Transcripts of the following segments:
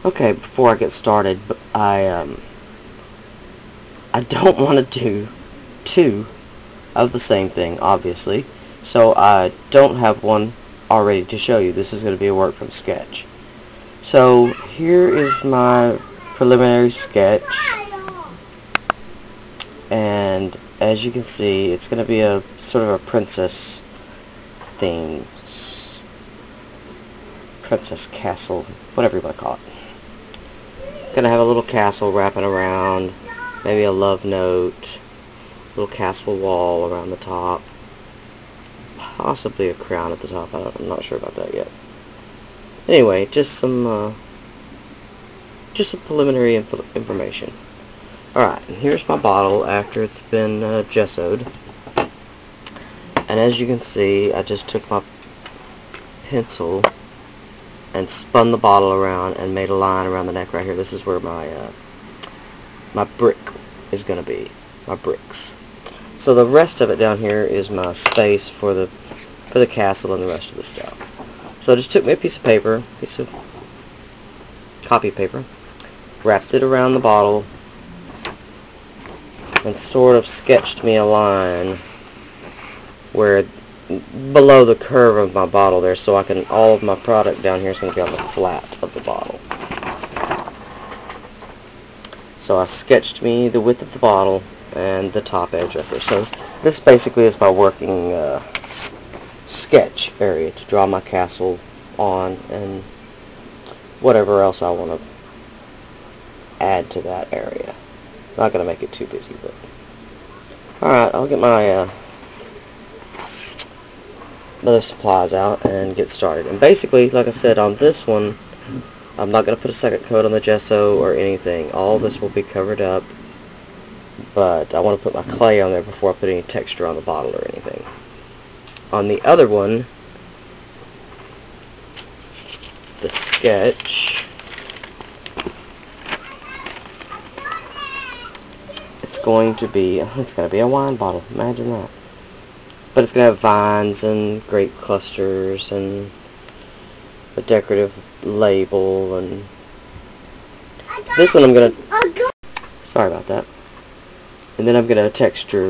Okay, before I get started, I don't want to do two of the same thing, obviously, so I don't have one already to show you. This is going to be a work from sketch. So here is my preliminary sketch, and as you can see, it's going to be a sort of a princess theme, princess castle, whatever you want to call it. Gonna have a little castle wrapping around, maybe a love note, little castle wall around the top, possibly a crown at the top. I'm not sure about that yet. Anyway, just some preliminary information. Alright, and here's my bottle after it's been gessoed. And as you can see, I just took my pencil and spun the bottle around and made a line around the neck right here. This is where my brick is going to be, my bricks. So the rest of it down here is my space for the castle and the rest of the stuff. So I just took me a piece of paper, piece of copy paper, wrapped it around the bottle, and sort of sketched me a line where below the curve of my bottle there, so all of my product down here is going to be on the flat of the bottle. So I sketched me the width of the bottle and the top edge right there. So this basically is my working sketch area to draw my castle on and whatever else I want to add to that area. Not going to make it too busy, but alright, I'll get my other supplies out and get started. And basically, like I said, on this one, I'm not going to put a second coat on the gesso or anything. All this will be covered up, but I want to put my clay on there before I put any texture on the bottle or anything. On the other one, the sketch, it's going to be a wine bottle. Imagine that. But it's going to have vines and grape clusters and a decorative label, and this one I'm going to, sorry about that, and then I'm going to texture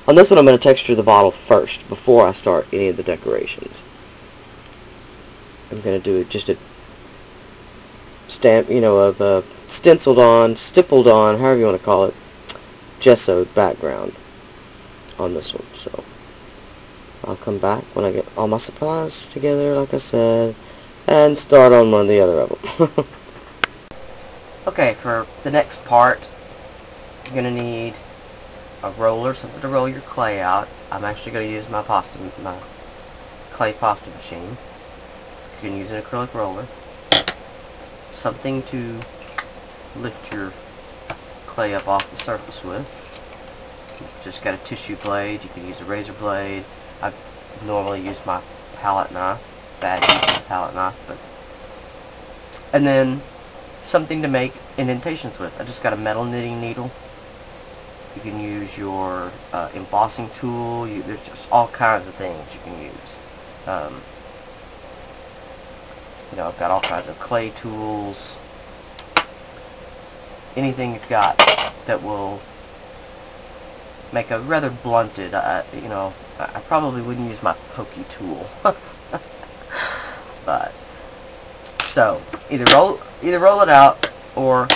on this one I'm going to texture the bottle first before I start any of the decorations. I'm going to do just a stamp, of a stippled on, however you want to call it, gessoed background on this one. So I'll come back when I get all my supplies together, like I said, and start on one of the other of them. Okay, for the next part, you're going to need a roller, something to roll your clay out. I'm actually going to use my clay pasta machine. You can use an acrylic roller. Something to lift your clay up off the surface with. Just got a tissue blade. You can use a razor blade. I normally use my palette knife. Bad use of palette knife, and then something to make indentations with. I just got a metal knitting needle. You can use your embossing tool. There's just all kinds of things you can use. I've got all kinds of clay tools. Anything you've got that will make a rather blunted, I probably wouldn't use my pokey tool. But, so, either roll it out, or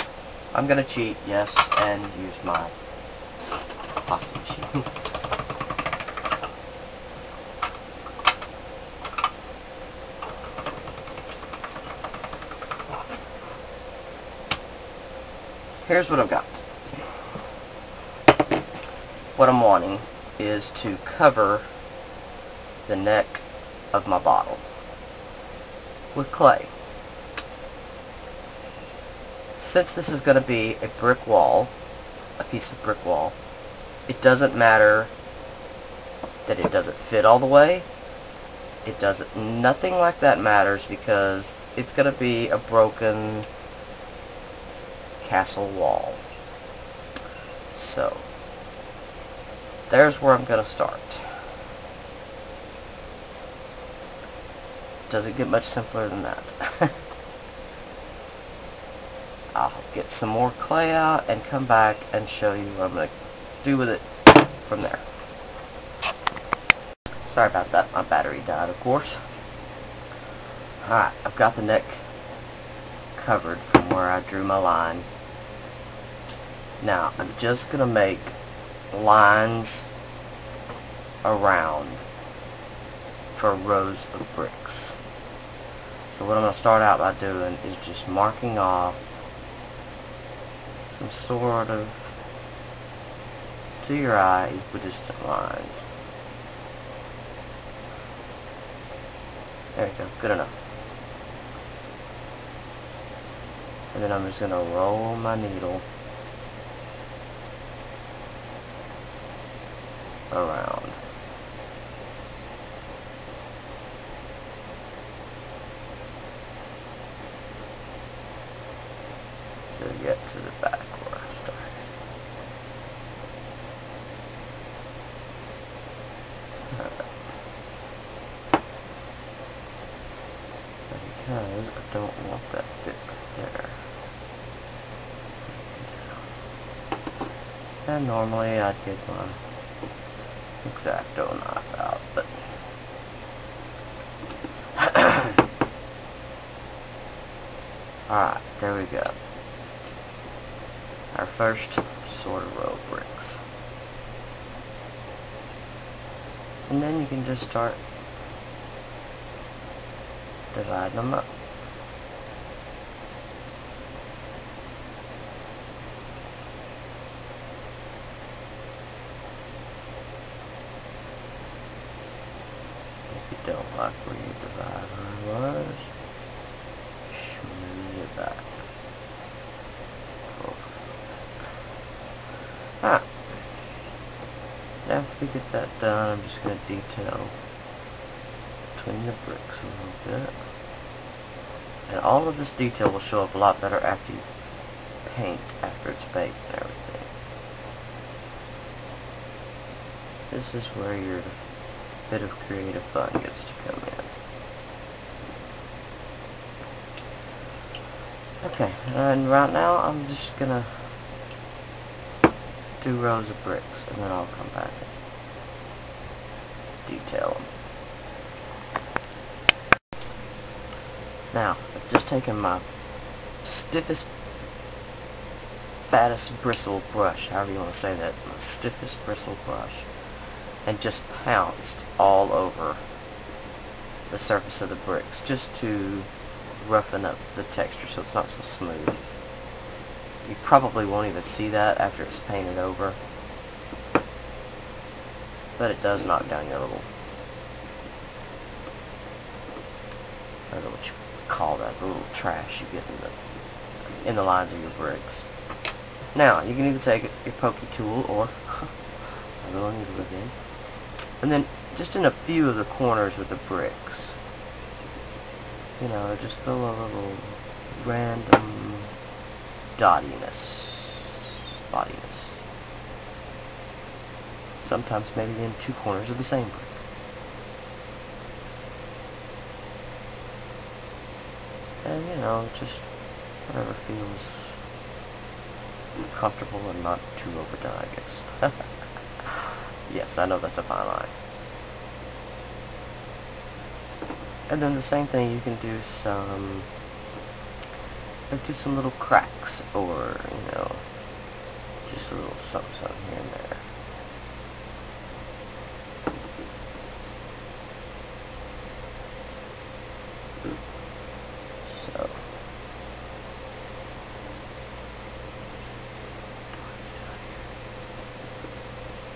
I'm going to cheat, yes, and use my pasta machine. Here's what I've got. What I'm wanting is to cover the neck of my bottle with clay. Since this is going to be a brick wall, a piece of brick wall, it doesn't matter that it doesn't fit all the way. Nothing like that matters, because it's going to be a broken castle wall. So there's where I'm going to start. Doesn't get much simpler than that. I'll get some more clay out and come back and show you what I'm going to do with it from there. Sorry about that, my battery died, of course. Alright, I've got the neck covered from where I drew my line. Now, I'm just going to make lines around for rows of bricks. So what I'm going to start out by doing is just marking off some sort of, to your eye, equidistant lines. There you go, good enough. And then I'm just going to roll my needle around. To get to the back where I started. Because I don't want that bit right there. And normally I'd get my X-Acto knife out, but alright, there we go. Our first sort of row of bricks. And then you can just start dividing them up. If you don't like where your divider was, smooth it back. Alright. Now after we get that done, I'm just going to detail between the bricks a little bit. And all of this detail will show up a lot better after you paint, after it's baked and everything. This is where your bit of creative fun gets to come in. Okay, and right now I'm just gonna do rows of bricks, and then I'll come back and detail them. Now, I've just taken my stiffest, fattest bristle brush, however you want to say that, my stiffest bristle brush, and just pounced all over the surface of the bricks, just to roughen up the texture so it's not so smooth. You probably won't even see that after it's painted over, but it does knock down your little, I don't know what you call that, the little trash you get in the lines of your bricks. Now, you can either take your pokey tool or a little needle again, and then just in a few of the corners of the bricks, you know, just throw a little random bodiness. Sometimes maybe in 2 corners of the same brick. And, you know, just whatever feels comfortable and not too overdone, I guess. Yes, I know that's a fine line. And then the same thing, you can do some little cracks, or, you know, just a little something here and there. So,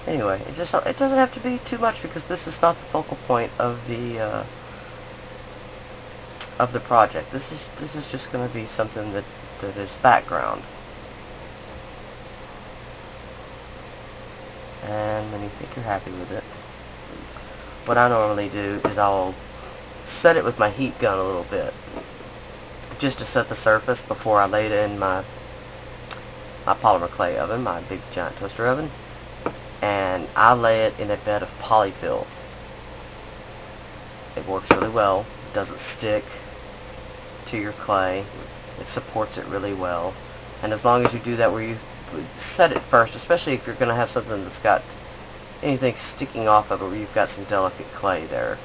anyway, it doesn't have to be too much, because this is not the focal point of the project. This is just going to be something that is background. And when you think you're happy with it, what I normally do is I'll set it with my heat gun a little bit, just to set the surface before I lay it in my polymer clay oven, my big giant toaster oven, and I lay it in a bed of polyfill. It works really well. It doesn't stick to your clay. It supports it really well. And as long as you do that where you set it first, especially if you're going to have something that's got anything sticking off of it where you've got some delicate clay there,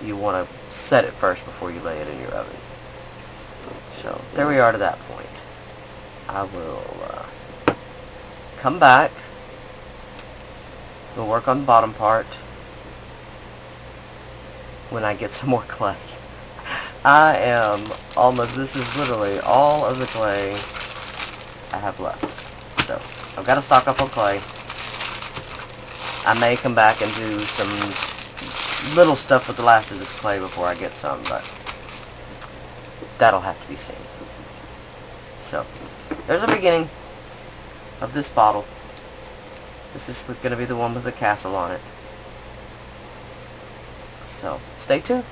you want to set it first before you lay it in your oven. So there we are to that point. I will come back. We'll work on the bottom part when I get some more clay. I am almost, this is literally all of the clay I have left. So, I've got to stock up on clay. I may come back and do some little stuff with the last of this clay before I get some, but that'll have to be seen. So, there's a beginning of this bottle. This is going to be the one with the castle on it. So, stay tuned.